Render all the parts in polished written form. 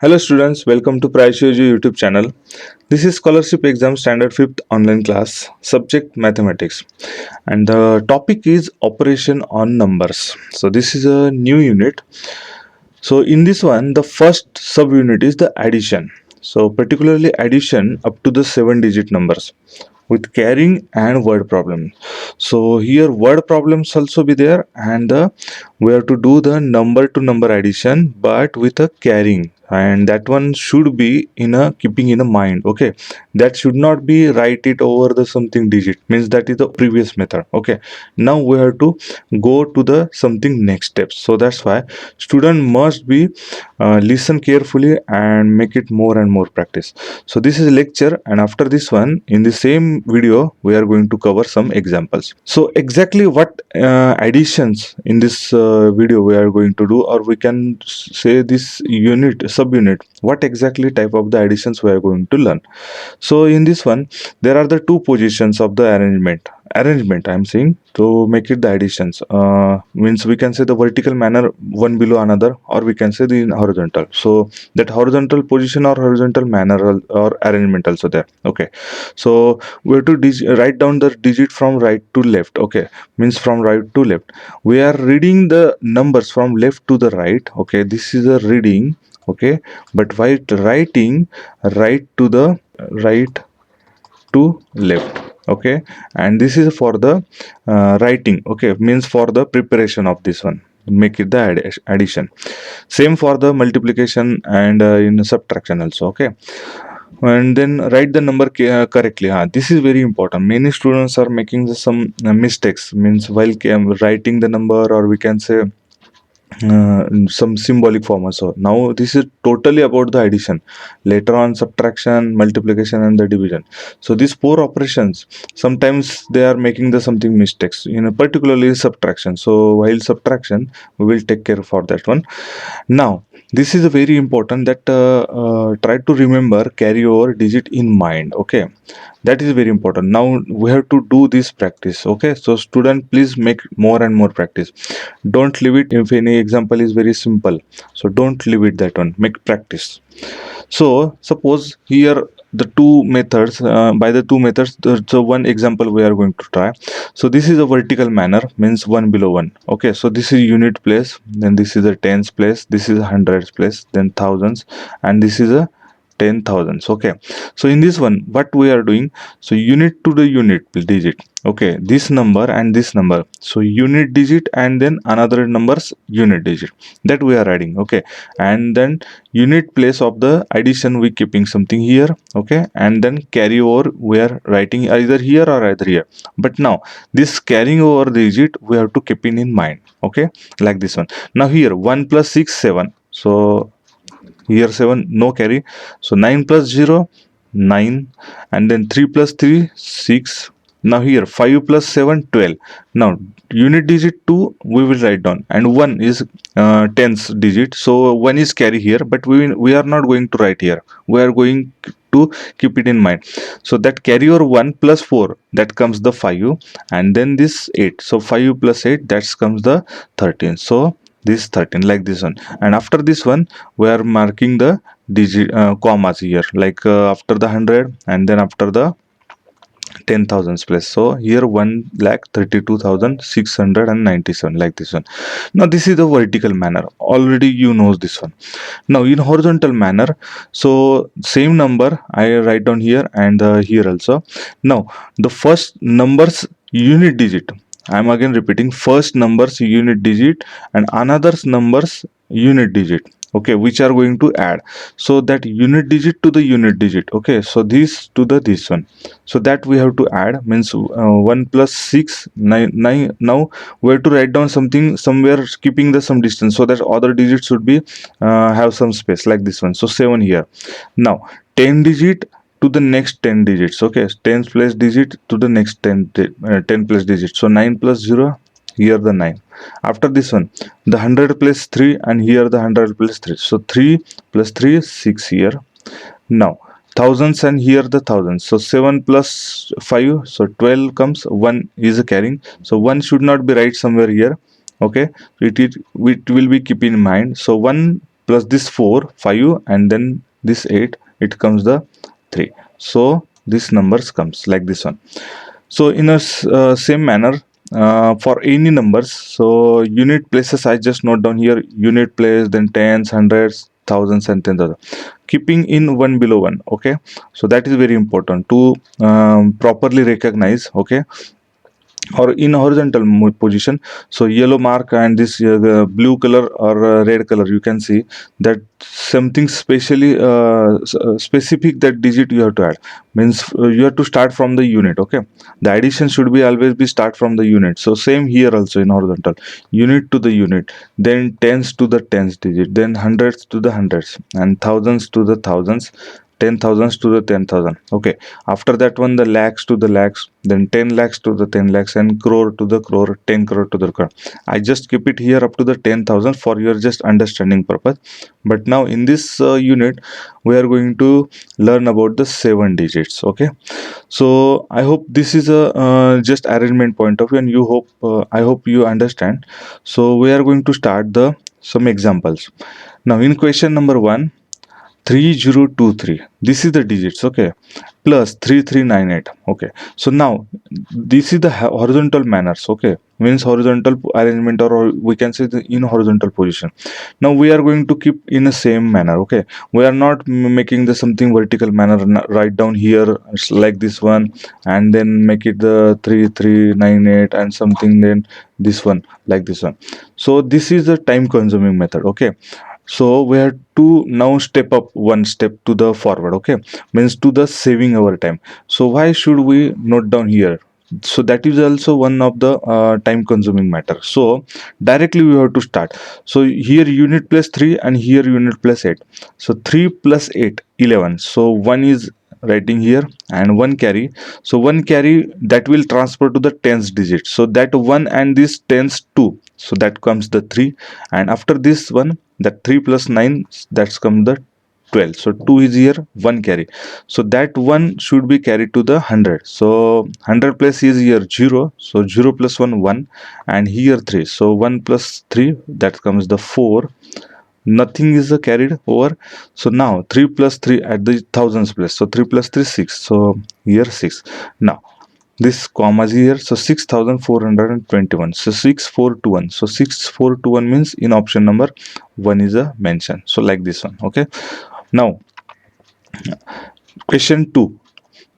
Hello students, welcome to Praishoji YouTube channel. This is scholarship exam standard 5th online class, subject mathematics, and the topic is operation on numbers. So this is a new unit. So in this one, the first subunit is the addition. So particularly addition up to the 7-digit numbers with carrying and word problem. So here word problems also be there, and we have to do the number to number addition but with a carrying, and that one should be in a keeping in a mind. Okay, that should not be write it over the something digit, means that is the previous method. Okay, now we have to go to the something next steps. So that's why student must be listen carefully and make it more and more practice. So this is a lecture, and after this one in the same video we are going to cover some examples. So exactly what additions in this video we are going to do, or we can say this unit subunit, what exactly type of the additions we are going to learn. So in this one there are the two positions of the arrangement I'm saying, to make it the additions, means we can say the vertical manner, one below another, or we can say the horizontal. So that horizontal position or horizontal manner or arrangement also there. Okay, so we have to write down the digit from right to left. Okay, means from right to left we are reading the numbers from left to the right. Okay, this is a reading. Okay, but while writing right to the right to left. Okay, and this is for the writing. Okay, means for the preparation of this one, make it the addition. Same for the multiplication and in subtraction also. Okay, and then write the number correctly. This is very important. Many students are making some mistakes, means while writing the number, or we can say some symbolic form also. Now this is totally about the addition, later on subtraction, multiplication and the division. So these four operations, sometimes they are making the something mistakes, particularly subtraction. So while subtraction we will take care for that one. Now this is a very important that try to remember carry over digit in mind. Okay, that is very important. Now we have to do this practice. Okay, so student, please make more and more practice. Don't leave it. If any example is very simple, so don't leave it that one, make practice. So suppose here the two methods, by the two methods, the one example we are going to try. So this is a vertical manner, means one below one. Okay, so this is unit place, then this is a tens place, this is a hundreds place, then thousands, and this is a 10,000s. Okay, so in this one what we are doing, so unit to the unit digit. Okay, this number and this number, so unit digit and then another numbers unit digit, that we are adding. Okay, and then unit place of the addition we keeping something here. Okay, and then carry over we are writing either here or either here. But now this carrying over digit we have to keep in mind. Okay, like this one. Now here 1 plus 6 7, so here 7 no carry. So 9 plus 0 9, and then 3 plus 3 6. Now here 5 plus 7 12. Now unit digit 2 we will write down, and 1 is tens digit, so 1 is carry here, but we are not going to write here, we are going to keep it in mind. So that carry over 1 plus 4, that comes the 5, and then this 8, so 5 plus 8, that comes the 13. So this 13, like this one. And after this one we are marking the digit commas here, like after the 100 and then after the 10,000s place. So here 1,32,697, like this one. Now this is the vertical manner, already you know this one. Now in horizontal manner, so same number I write down here and here also. Now the first numbers unit digit, I'm again repeating, first numbers unit digit and another's numbers unit digit. Okay, which are going to add, so that unit digit to the unit digit. Okay, so this to the this one, so that we have to add, means 1 plus 6 9 9. Now we have to write down something somewhere, keeping the some distance, so that other digits should be have some space, like this one. So 7 here. Now 10 digit to the next 10 digits. Okay, 10 place digit to the next 10 plus digits. So 9 plus 0, here the 9. After this one the 100 plus 3, and here the 100 plus 3, so 3 plus 3 is 6 here. Now thousands, and here the thousands, so 7 plus 5, so 12 comes, 1 is a carrying, so 1 should not be right somewhere here. Okay, it will be keep in mind. So 1 plus this 4, 5, and then this 8, it comes the 3. So this numbers comes like this one. So in a same manner, for any numbers, so unit places I just note down here, unit place, then tens, hundreds, thousands, and 10,000, keeping in one below one. Okay, so that is very important to properly recognize. Okay, or in horizontal position, so yellow mark and this blue color or red color, you can see that something specially specific, that digit you have to add, means you have to start from the unit. Okay, the addition should be always be start from the unit. So same here also in horizontal, unit to the unit, then tens to the tens digit, then hundreds to the hundreds, and thousands to the thousands, 10,000s to the 10,000. Okay, after that one, the lakhs to the lakhs, then 10 lakhs to the 10 lakhs, and crore to the crore, 10 crore to the crore. I just keep it here up to the 10,000 for your just understanding purpose. But now in this unit, we are going to learn about the 7 digits. Okay, so I hope this is a just arrangement point of view, and you hope I hope you understand. So we are going to start the some examples. Now in question number 1, 3023, this is the digits. Okay, plus 3398. Okay, so now this is the horizontal manners. Okay, means horizontal arrangement, or we can say the in horizontal position. Now we are going to keep in the same manner. Okay, we are not making the something vertical manner, right down here like this one, and then make it the 3398 and something, then this one like this one. So this is a time consuming method. Okay, so we have to now step up one step to the forward. Okay, means to the saving our time. So why should we note down here? So that is also one of the time consuming matter. So directly we have to start. So here unit plus 3 and here unit plus 8. So 3 plus 8, 11. So 1 is writing here and 1 carry. So 1 carry that will transfer to the tens digit. So that 1 and this tens 2. So that comes the 3, and after this one, that 3 plus 9, that's come the 12. So 2 is here, 1 carry. So that 1 should be carried to the 100. So 100 place is here 0. So 0 plus 1, 1, and here 3. So 1 plus 3, that comes the 4. Nothing is carried over. So now 3 plus 3 at the thousands place. So 3 plus 3, 6. So here 6. Now this comma is here, so 6421. So 6421. So 6421 means in option number 1 is a mention. So like this one. Okay, now question 2.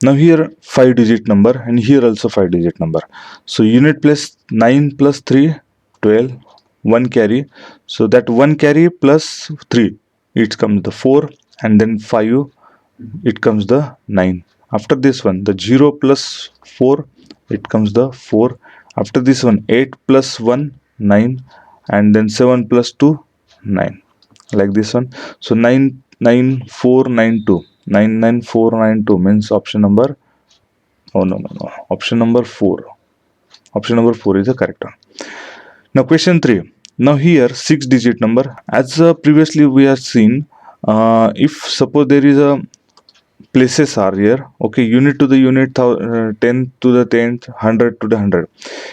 Now here 5 digit number, and here also 5 digit number. So unit plus 9 plus 3, 12, 1 carry. So that 1 carry plus 3, it comes the 4, and then 5, it comes the 9. After this one, the 0 plus 4, it comes the 4. After this one, 8 plus 1, 9, and then 7 plus 2, 9, like this one. So 99492, 99492 means option number, oh no, option number 4. Option number 4 is the correct one. Now question 3. Now here 6 digit number, as previously we have seen, if suppose there is a places are here. Okay, unit to the unit, 10 to the 10th, 100 to the 100.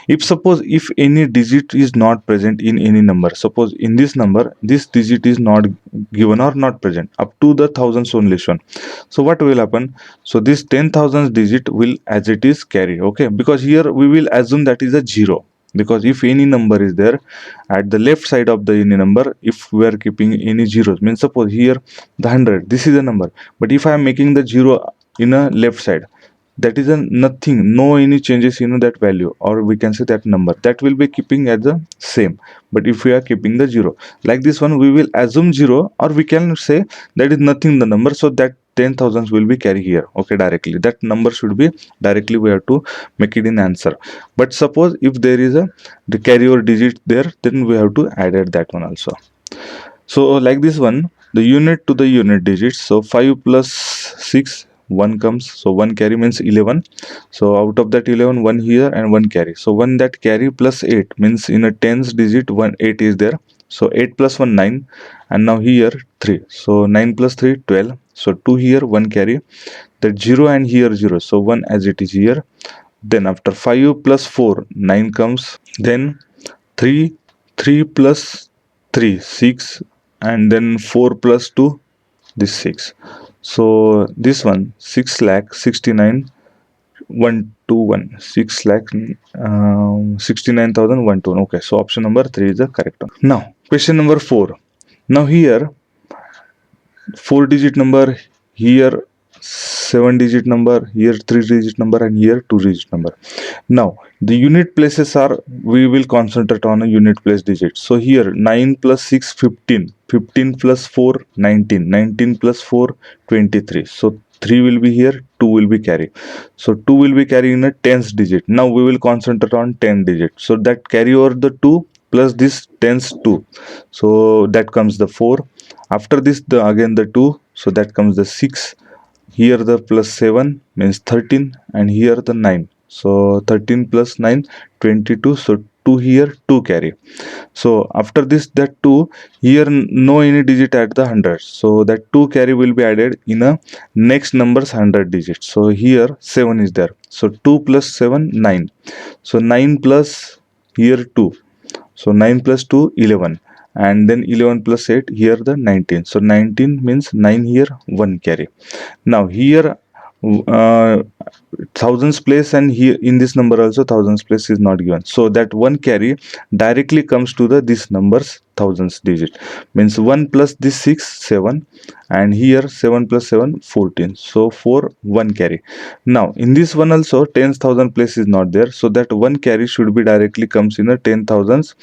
If suppose if any digit is not present in any number, suppose in this number this digit is not given or not present up to the thousands only shown, so what will happen? So this 10,000 digit will as it is carry. Okay, because here we will assume that is a 0, because if any number is there at the left side of the any number, if we are keeping any zeros, means suppose here the 100, this is a number, but if I am making the 0 in a left side, that is a nothing, no any changes in that value, or we can say that number that will be keeping as the same. But if we are keeping the 0 like this one, we will assume 0, or we can say that is nothing the number, so that 10,000 will be carry here. Okay, directly that number should be directly we have to make it in answer. But suppose if there is a the carry or digit there, then we have to add that one also. So like this one, the unit to the unit digits. So 5 plus 6, 1 comes. So 1 carry means 11. So out of that 11, 1 here and 1 carry. So 1 that carry plus 8 means in a tens digit 1 8 is there. So 8 plus 1 9, and now here 3. So 9 plus 3 12. So 2 here, 1 carry. That 0 and here 0. So 1 as it is here. Then after 5 plus 4, 9 comes. Then 3 plus 3, 6, and then 4 plus 2, this 6. So this one 6,69,121, 6,69,121. Okay, so option number 3 is the correct one. Now question number 4. Now here 4 digit number, here 7 digit number, here 3 digit number, and here 2 digit number. Now the unit places are, we will concentrate on a unit place digit. So here 9 plus 6 15, 15 plus 4 19, 19 plus 4 23. So 3 will be here, 2 will be carry. So 2 will be carry in a tens digit. Now we will concentrate on 10 digit. So that carry over the 2 plus this tens 2. So that comes the 4. After this the again the 2, so that comes the 6. Here the plus 7 means 13, and here the 9. So 13 plus 9 22. So 2 here, 2 carry. So after this that 2, here no any digit at the 100. So that 2 carry will be added in a next number's 100 digits. So here 7 is there. So 2 plus 7 9. So 9 plus here 2. So 9 plus 2 11, and then 11 plus 8, here the 19. So 19 means 9 here, 1 carry. Now here thousands place, and here in this number also thousands place is not given. So that 1 carry directly comes to the this numbers thousands digit, means 1 plus this 6 7, and here 7 plus 7 14. So 4 1 carry. Now in this one also 10,000 place is not there, so that 1 carry should be directly comes in a 10,000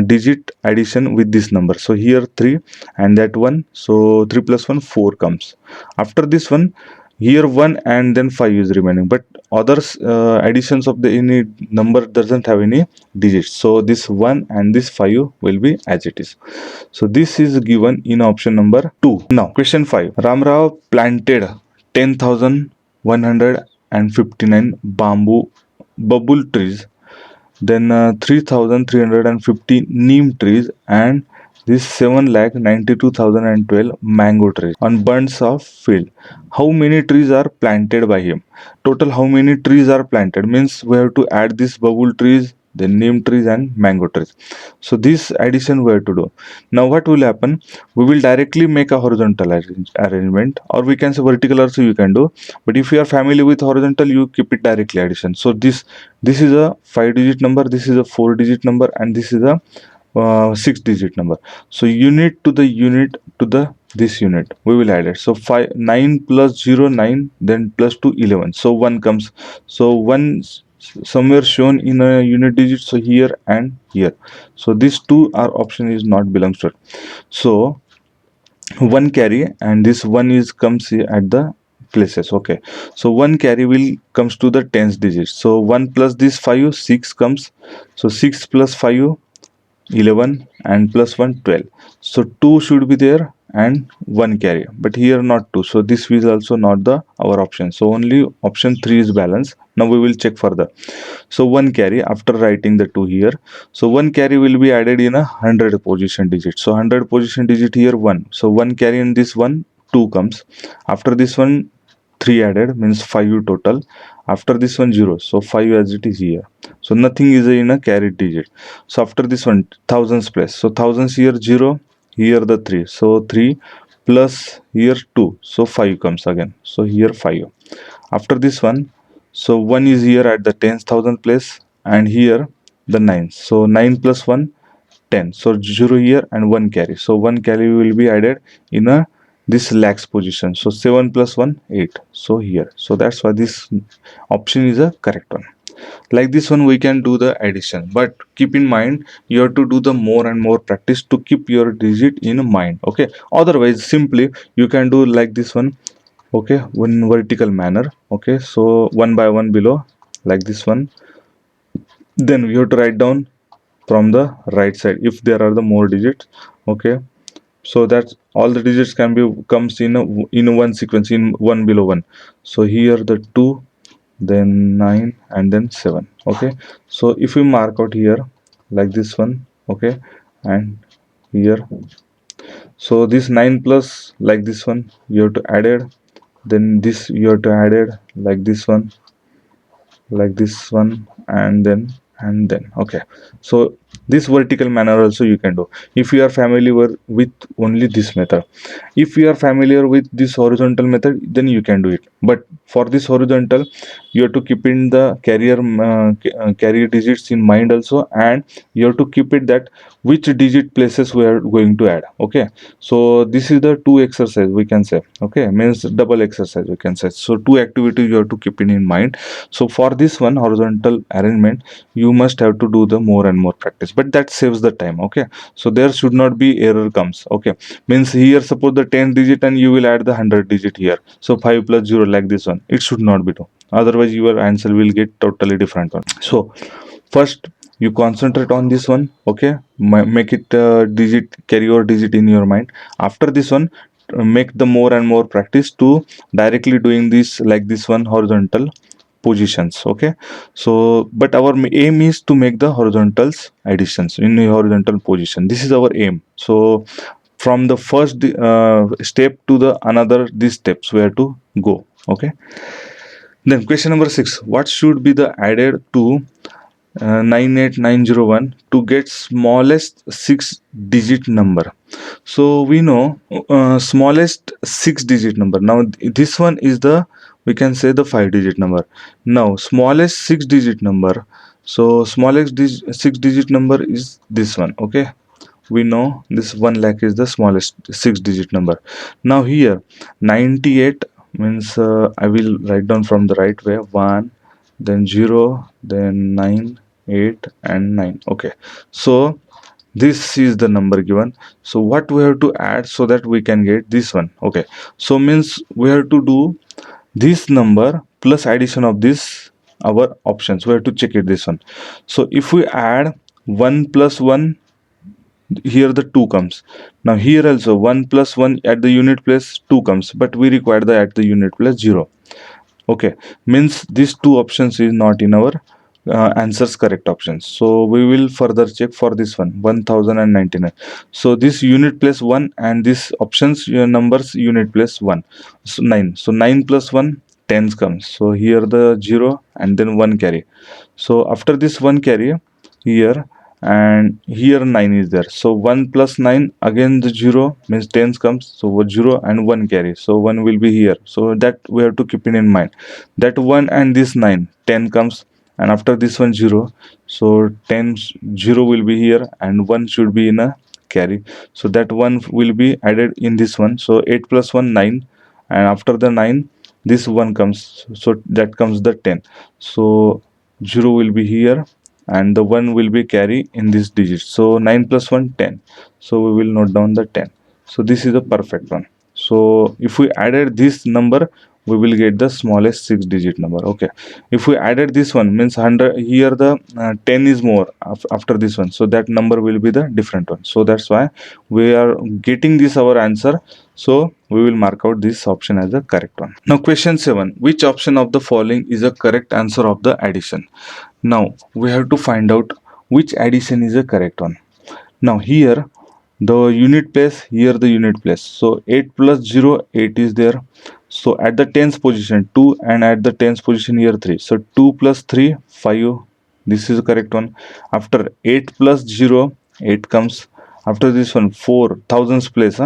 digit addition with this number. So here 3 and that 1, so 3 plus 1 4 comes. After this one, here 1 and then 5 is remaining, but others additions of the any number doesn't have any digits. So this 1 and this 5 will be as it is. So this is given in option number 2. Now question 5. Ramrao planted 10,159 bamboo bubble trees, then 3,350 neem trees, and this 7,92,012 mango trees on bunts of field. How many trees are planted by him? Total how many trees are planted means we have to add this bubble trees, then neem trees and mango trees. So this addition we have to do. Now what will happen? We will directly make a horizontal arrangement, or we can say vertical also you can do. But if you are familiar with horizontal, you keep it directly addition. So this is a 5 digit number, this is a 4 digit number, and this is a 6 digit number. So unit to the unit to the this unit we will add it. So 5 9 plus 0 9, then plus 2 11. So 1 comes. So 1 somewhere shown in a unit digit, so here and here. So these two are option is not belongs to it. So 1 carry, and this 1 is comes here at the places. Okay, so 1 carry will comes to the tens digits. So 1 plus this 5 6 comes. So 6 plus 5 11, and plus 1 12. So 2 should be there and 1 carry, but here not 2. So this is also not the our option. So only option 3 is balance. Now we will check further. So 1 carry after writing the 2 here. So 1 carry will be added in a 100 position digit. So 100 position digit here 1. So 1 carry in this one 2 comes. After this one 3 added means 5 total. After this one 0. So 5 as it is here. So nothing is in a carried digit. So after this one thousands place. So thousands here 0. Here the 3. So 3 plus here 2. So 5 comes again. So here 5. After this one, so 1 is here at the 10,000 place, and here the 9. So 9 plus 1 10. So 0 here and 1 carry. So 1 carry will be added in a this lakhs position. So 7 plus 1 8. So here. So that's why this option is a correct one. Like this one we can do the addition, but keep in mind you have to do the more and more practice to keep your digit in mind. Okay, otherwise simply you can do like this one. Okay, in vertical manner. Okay, so one by one below like this one. Then we have to write down from the right side if there are the more digits. Okay, so that all the digits can be comes in one sequence, in one below one. So here the 2, then 9, and then 7. Okay, so if we mark out here like this one. Okay, and here, so this 9 plus like this one you have to add it, then this you have to add it like this one, like this one, and then. Okay, so this vertical manner also you can do if you are familiar with only this method. If you are familiar with this horizontal method, then you can do it. But for this horizontal, you have to keep in the carrier digits in mind also, and you have to keep it that which digit places we are going to add. Okay, so this is the two exercise we can say. Okay, means double exercise we can say. So two activities you have to keep in mind. So for this one horizontal arrangement, you must have to do the more and more practice, but that saves the time. Okay, so there should not be error comes. Okay, means here suppose the 10 digit and you will add the 100 digit here, so 5 plus 0 like this one, it should not be done, otherwise your answer will get totally different one. So first you concentrate on this one. Okay, make it digit, carry your digit in your mind. After this one, make the more and more practice to directly doing this like this one horizontal positions. Okay, so but our aim is to make the horizontals additions in the horizontal position. This is our aim. So from the first step to the another, these steps we have to go. Okay, then question number 6, what should be the added to 98901 to get smallest 6 digit number? So we know smallest 6 digit number. Now this one is the, we can say, the 5 digit number. Now smallest 6 digit number, so smallest 6 digit number is this one. Okay, we know this 1 lakh is the smallest 6 digit number. Now here 98 means I will write down from the right way: 1, then 0, then 9, 8 and 9. Okay, so this is the number given. So what we have to add so that we can get this one? Okay, so means we have to do this number plus addition of this our options. We have to check it this one. So if we add 1 plus 1, here the 2 comes. Now here also 1 plus 1 at the unit place 2 comes, but we require the at the unit place 0. Okay, means these two options is not in our answers correct options. So we will further check for this one 1099. So this unit place 1 and this options numbers unit place 1, so 9. So 9 plus 1, 10 comes. So here the 0 and then 1 carry. So after this 1 carry here, and here 9 is there. So 1 plus 9, again the 0 means 10 comes. So 0 and 1 carry. So 1 will be here. So that we have to keep it in mind. That 1 and this 9, 10 comes. And after this one 0. So 10, 0 will be here and 1 should be in a carry. So that 1 will be added in this one. So 8 plus 1, 9. And after the 9, this 1 comes. So that comes the 10. So 0 will be here and the 1 will be carry in this digit. So 9 plus 1, 10. So we will note down the 10. So this is the perfect one. So if we added this number, we will get the smallest 6 digit number. Okay, if we added this one means 100, here the 10 is more after this one, so that number will be the different one. So that's why we are getting this our answer. So we will mark out this option as the correct one. Now question 7, which option of the following is a correct answer of the addition? Now we have to find out which addition is the correct one. Now here the unit place, here the unit place. So 8 plus 0, 8 is there. So at the tens position 2 and at the tens position here 3. So 2 plus 3, 5. This is the correct one. After 8 plus 0, 8 comes. After this one 4, thousands place.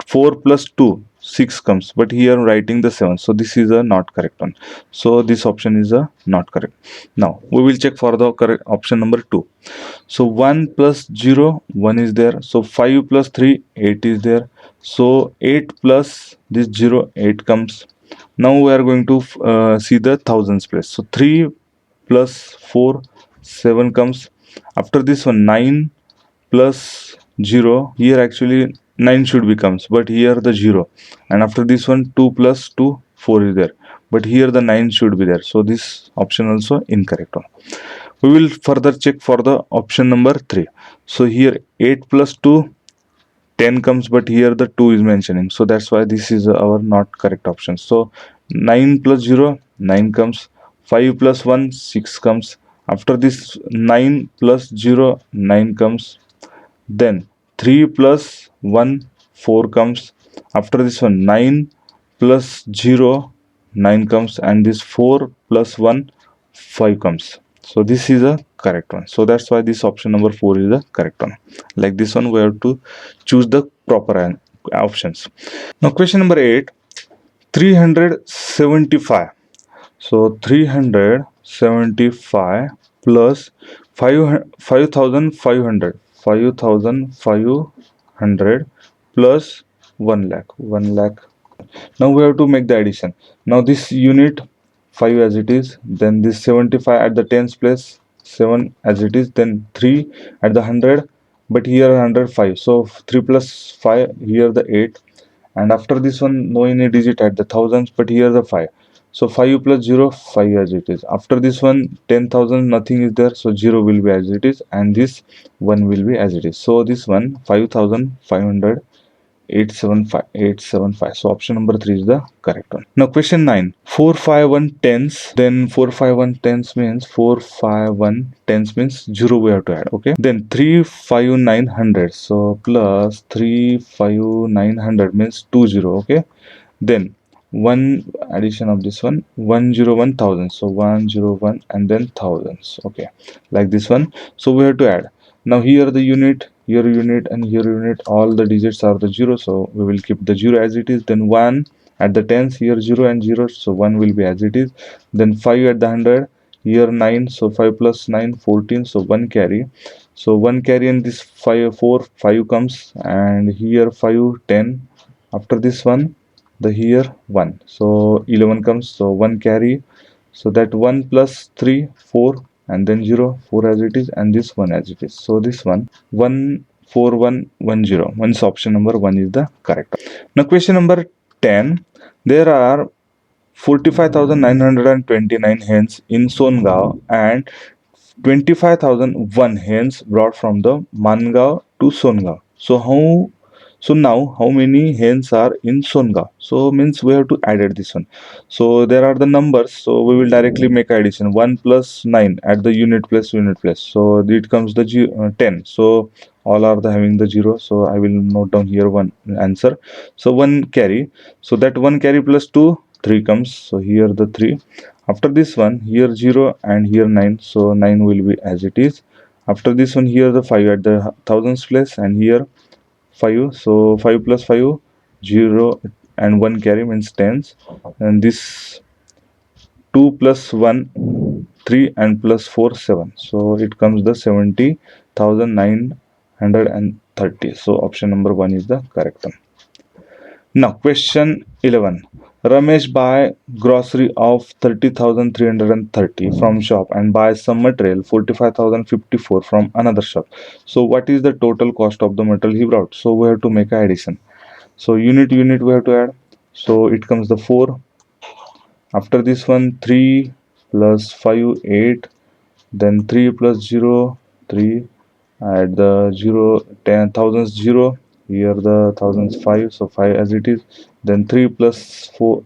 4 plus 2, 6 comes. But here I'm writing the 7. So this is a not correct one. So this option is a not correct. Now we will check for the correct option number 2. So 1 plus 0, 1 is there. So 5 plus 3, 8 is there. So 8 plus this 0, 8 comes. Now we are going to see the thousands place. So 3 plus 4, 7 comes. After this one 9 plus 0, here actually 9 should becomes, but here the 0. And after this one 2 plus 2, 4 is there. But here the 9 should be there. So this option also incorrect one. We will further check for the option number 3. So here 8 plus 2, 10 comes, but here the 2 is mentioning. So that's why this is our not correct option. So 9 plus 0, 9 comes. 5 plus 1, 6 comes. After this 9 plus 0, 9 comes. Then 3 plus 1, 4 comes. After this one 9 plus 0, 9 comes. And this 4 plus 1, 5 comes. So this is a correct one. So that's why this option number 4 is the correct one. Like this one, we have to choose the proper options. Now question number 8, 375. So 375 plus 5,500 plus 1 lakh 1 lakh. Now we have to make the addition. Now this unit 5 as it is, then this 75 at the tens place, 7 as it is, then 3 at the 100, but here 105. So 3 plus 5, here the 8, and after this one no any digit at the thousands, but here the 5. So 5 plus 0, 5 as it is. After this one 10,000, nothing is there, so 0 will be as it is, and this 1 will be as it is. So this one 5,500 875. So option number 3 is the correct one. Now question 9, 451 tens. Then 451 tens means 451 tens means 0 we have to add. Okay. Then 35900. So plus 35900 means 20. Okay. Then one addition of this one 101,000. So 101 and then thousands. Okay. Like this one. So we have to add. Now here the unit, here unit, and here unit, all the digits are the 0, so we will keep the 0 as it is. Then 1 at the tens, here 0 and 0, so 1 will be as it is. Then 5 at the 100, here 9, so 5 plus 9 14, so 1 carry. So 1 carry, and this 5 4 5 comes, and here 5 10. After this one, the here 1, so 11 comes, so 1 carry. So that 1 plus 3 4, and then 0 4 as it is, and this 1 as it is. So this one 14110. Once option number 1 is the correct. Now question number 10, there are 45,929 hens in Songaon and 25,001 hens brought from the Mangaon to Songaon. So now how many hens are in Songaon? So means we have to add this one. So there are the numbers. So we will directly make addition. 1 plus 9 at the unit place. So it comes the 10. So all are the having the 0. So I will note down here one answer. So 1 carry. So that 1 carry plus 2, 3 comes. So here the 3. After this one, here 0 and here 9. So 9 will be as it is. After this one, here the 5 at the thousands place, and here 5. So 5 plus 5, 0, and 1 carry means tens. And this 2 plus 1, 3, and plus 4, 7. So it comes the 70,930. So option number 1 is the correct one. Now question 11. Ramesh buy grocery of 30,330 from shop and buy some material 45,054 from another shop. So what is the total cost of the material he brought? So we have to make an addition. So unit we have to add. So it comes the 4. After this one 3 plus 5 8. Then 3 plus 0 3. Add the 0 10 thousands 0. Here the thousands 5, so 5 as it is. Then 3 plus 4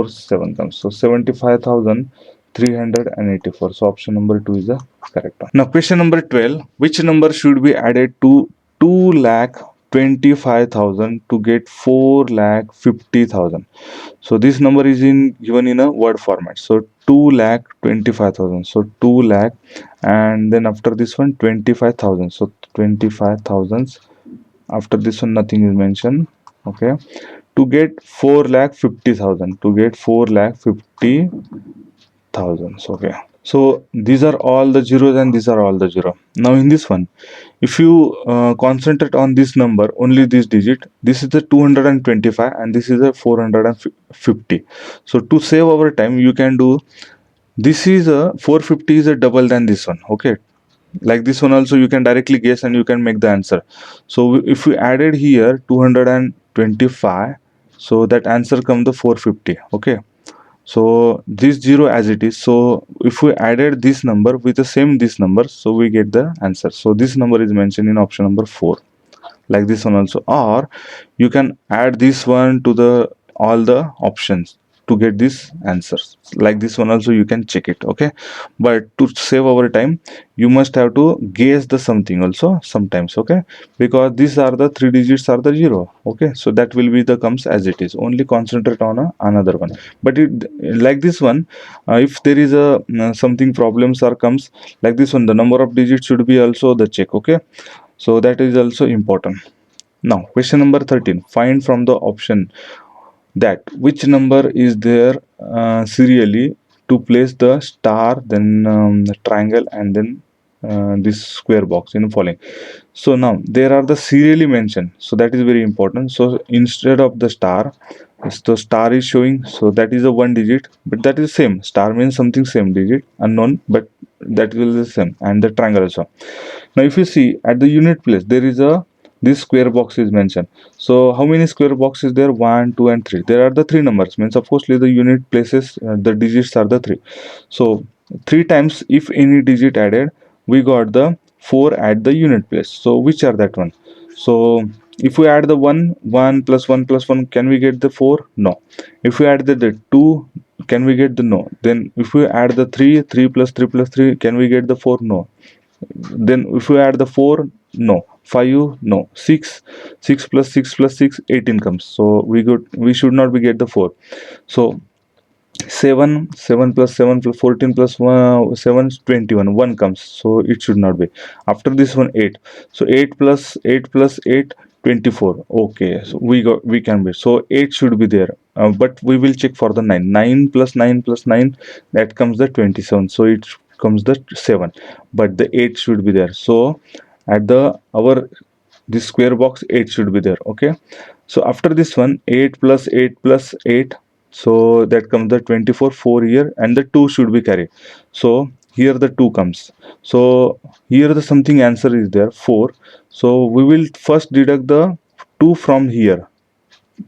7 comes, so 75,384. So option number 2 is the correct one. Now question number 12, which number should be added to 2,25,000 to get 4,50,000? So this number is given in a word format. So 2,25,000. So 2 lakh, and then after this one 25,000. So 25,000. After this one nothing is mentioned. Okay. To get 4,50,000. To get 4,50,000. Okay. So these are all the zeros and these are all the zero. Now in this one, if you concentrate on this number, only this digit, this is the 225 and this is a 450. So to save our time, you can do, this is a 450 is a double than this one. Okay. Like this one also you can directly guess and you can make the answer. So if we added here 225, so that answer come the 450. Okay. So this 0 as it is, so if we added this number with the same this number, so we get the answer. So this number is mentioned in option number 4, like this one also. Or you can add this one to the all the options. to get this answers. Like this one also you can check it, okay? But to save our time, you must have to guess the something also sometimes, okay? Because these are the three digits are the zero, okay? So that will be the comes as it is. Only concentrate on another one. But it like this one, if there is a something problems or comes like this one, the number of digits should be also the check, okay? So that is also important. Now question number 13, find from the option that which number is there serially to place the star, then the triangle, and then this square box in following. So now there are the serially mentioned, so that is very important. So instead of the star, if the star is showing, so that is a one digit, but that is same. Star means something same digit, unknown, but that will be the same. And the triangle also. Now if you see at the unit place, there is a this square box is mentioned. So how many square boxes there? 1, 2, and 3. There are the three numbers. Means of course the unit places, the digits are the three. So three times if any digit added, we got the 4 at the unit place. So which are that one? So if we add the 1 plus 1 plus 1, can we get the 4? No. If we add the 2, can we get the no? Then if we add the 3 plus 3 plus 3, can we get the 4? No. Then if we add the 4, no. 5, no. 6 plus 6 plus 6, 18 comes. So we should not be get the 4. So 7 plus 7 plus 14 plus 1, 7 21, 1 comes. So it should not be. After this one 8. So 8 plus 8 plus 8, 24. Okay, so we can be. So 8 should be there. But we will check for the 9. 9 plus 9 plus 9, that comes the 27. So it comes the 7. But the 8 should be there. So at the our this square box 8 should be there, okay? So after this one 8 plus 8 plus 8, so that comes the 24, 4 here, and the 2 should be carried. So here the 2 comes. So here the something answer is there 4. So we will first deduct the 2 from here,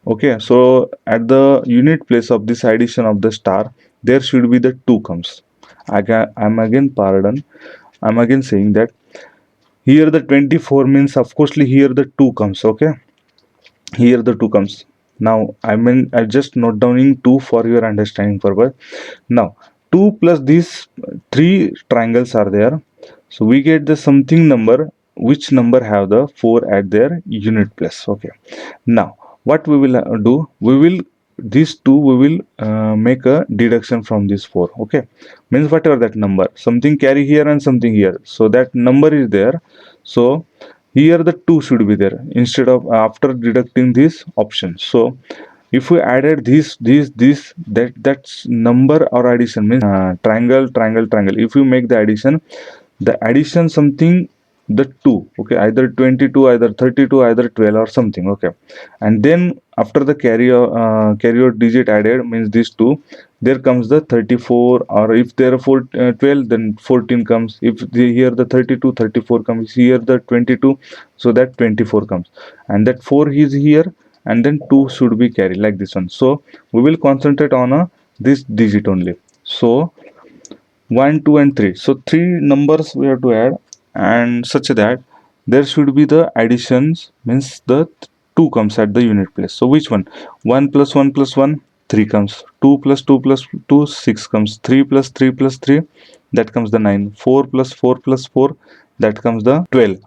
okay? So at the unit place of this addition of the star, there should be the 2 comes. I'm again pardon, I'm again saying that here the 24 means of course here the 2 comes, okay? Here the 2 comes. Now I just note down in 2 for your understanding purpose. Now 2 plus these three triangles are there, so we get the something number which number have the 4 at their unit place, okay? Now what we will do, we will these two we will make a deduction from this 4, okay? Means whatever that number, something carry here and something here, so that number is there. So here the 2 should be there instead of after deducting this option. So if we added this, that's number or addition means triangle, triangle, triangle. If you make the addition something, the 2, okay, either 22, either 32, either 12 or something, okay? And then after the carrier digit added means these two, there comes the 34, or if there are 12, then 14 comes. If here the 32, 34 comes, here the 22, so that 24 comes, and that 4 is here, and then 2 should be carried like this one. So we will concentrate on this digit only. So 1, 2, and 3. So three numbers we have to add, and such that there should be the additions means the 2 comes at the unit place. So which one? 1 plus 1 plus 1, 3 comes. 2 plus 2 plus 2, 6 comes. 3 plus 3 plus 3, that comes the 9. 4 plus 4 plus 4, that comes the 12.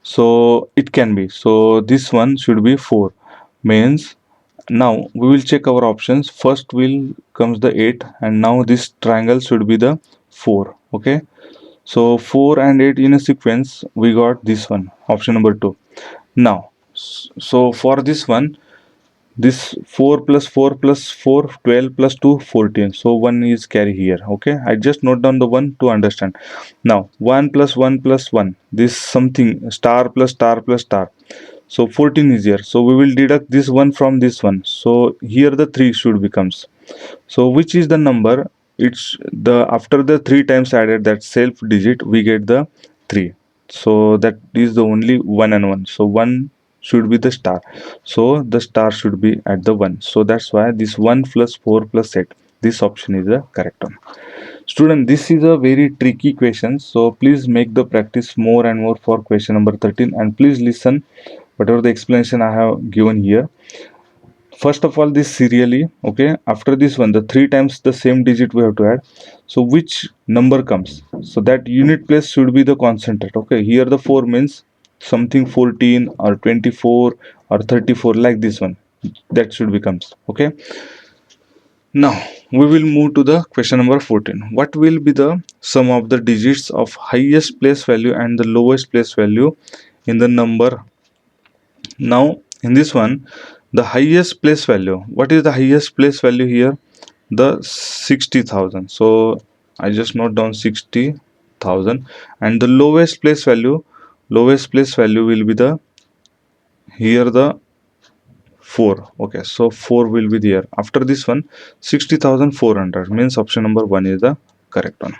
So it can be. So this one should be 4. Means now we will check our options. First will comes the 8, and now this triangle should be the 4, okay? So 4 and 8 in a sequence, we got this one, option number 2. Now so for this one, this 4 plus 4 plus 4, 12 plus 2, 14. So 1 is carry here, okay? I just note down the 1 to understand. Now 1 plus 1 plus 1, this something star plus star plus star. So 14 is here. So we will deduct this one from this one. So here the 3 should becomes. So which is the number? It's the after the 3 times added that self digit, we get the 3. So that is the only 1 and 1. So 1 should be the star. So the star should be at the 1. So that's why this 1 plus 4 plus 8. This option is the correct one. Student, this is a very tricky question. So please make the practice more and more for question number 13, and please listen whatever the explanation I have given here. first of all this serially, okay. After this one, the 3 times the same digit we have to add. So which number comes, so that unit place should be the constant rate, okay. Here the 4 means something 14 or 24 or 34, like this one, that should becomes, okay. Now we will move to the question number 14. What will be the sum of the digits of highest place value and the lowest place value in the number? Now in this one, the highest place value, what is the highest place value here? The 60,000. So I just note down 60,000. And the lowest place value will be the, here the 4, okay. So 4 will be there. After this one, 60,400 means option number 1 is the correct one.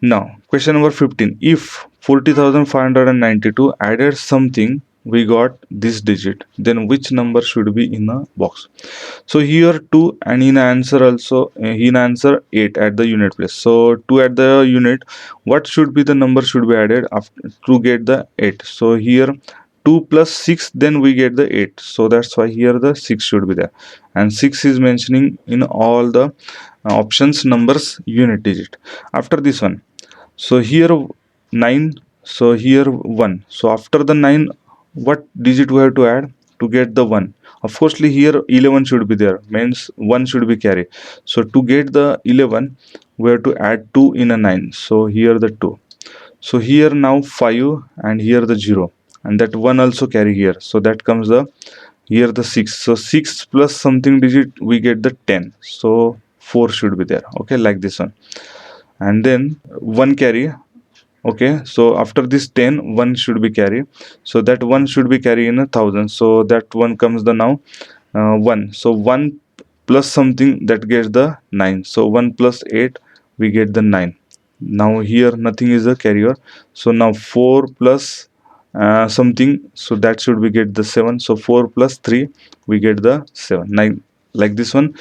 Now question number 15. If 40,592 added something, we got this digit, then which number should be in a box? So here 2, and in answer also, in answer 8 at the unit place. So 2 at the unit, what should be the number should be added after to get the 8? So here 2 plus 6, then we get the 8. So that's why here the 6 should be there, and 6 is mentioning in all the options numbers unit digit. After this one, so here 9, so here 1. So after the 9, what digit we have to add to get the 1? Of course here 11 should be there, means 1 should be carry. So to get the 11, we have to add 2 in a 9. So here the 2. So here now 5, and here the 0, and that 1 also carry here. So that comes the, here the 6. So 6 plus something digit, we get the 10. So 4 should be there, okay, like this one. And then 1 carry, okay. So after this 10, 1 should be carry. So that 1 should be carry in 1,000. So that 1 comes the now 1. So 1 plus something, that gets the 9. So 1 plus 8, we get the 9. Now here nothing is a carrier. So now 4 plus something, so that should we get the 7. So 4 plus 3, we get the 7, 9, like this one.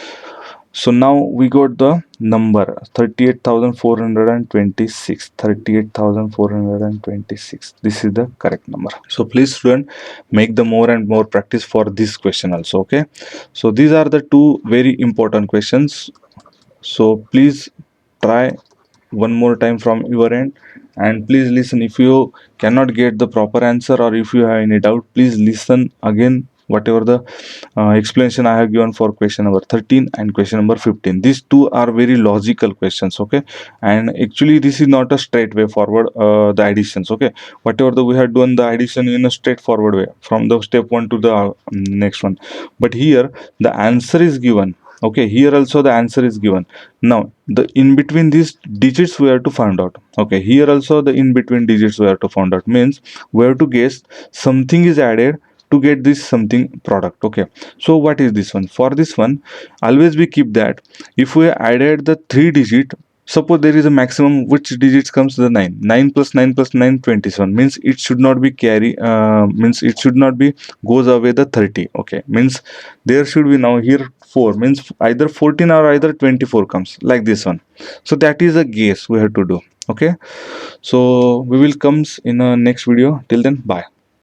So now we got the number 38,426. 38,426. This is the correct number. So please student, make the more and more practice for this question also, okay. So these are the two very important questions. So please try one more time from your end, and please listen. If you cannot get the proper answer, or if you have any doubt, please listen again whatever the explanation I have given for question number 13 and question number 15. These two are very logical questions, okay. And actually this is not a straight way forward, the additions, okay. Whatever the we have done the addition in a straightforward way from the step 1 to the next one, but here the answer is given, okay. Here also the answer is given. Now the in between these digits we have to find out, okay. Here also the in between digits we have to find out, means we have to guess something is added to get this something product, okay. So what is this one? For this one, always we keep that if we added the 3 digit, suppose there is a maximum, which digits comes to the 9. 9 plus 9 plus 9, 27, means it should not be carry, means it should not be goes away the 30, okay. Means there should be now here 4, means either 14 or either 24 comes, like this one. So that is a guess we have to do, okay. So we will comes in a next video. Till then, bye.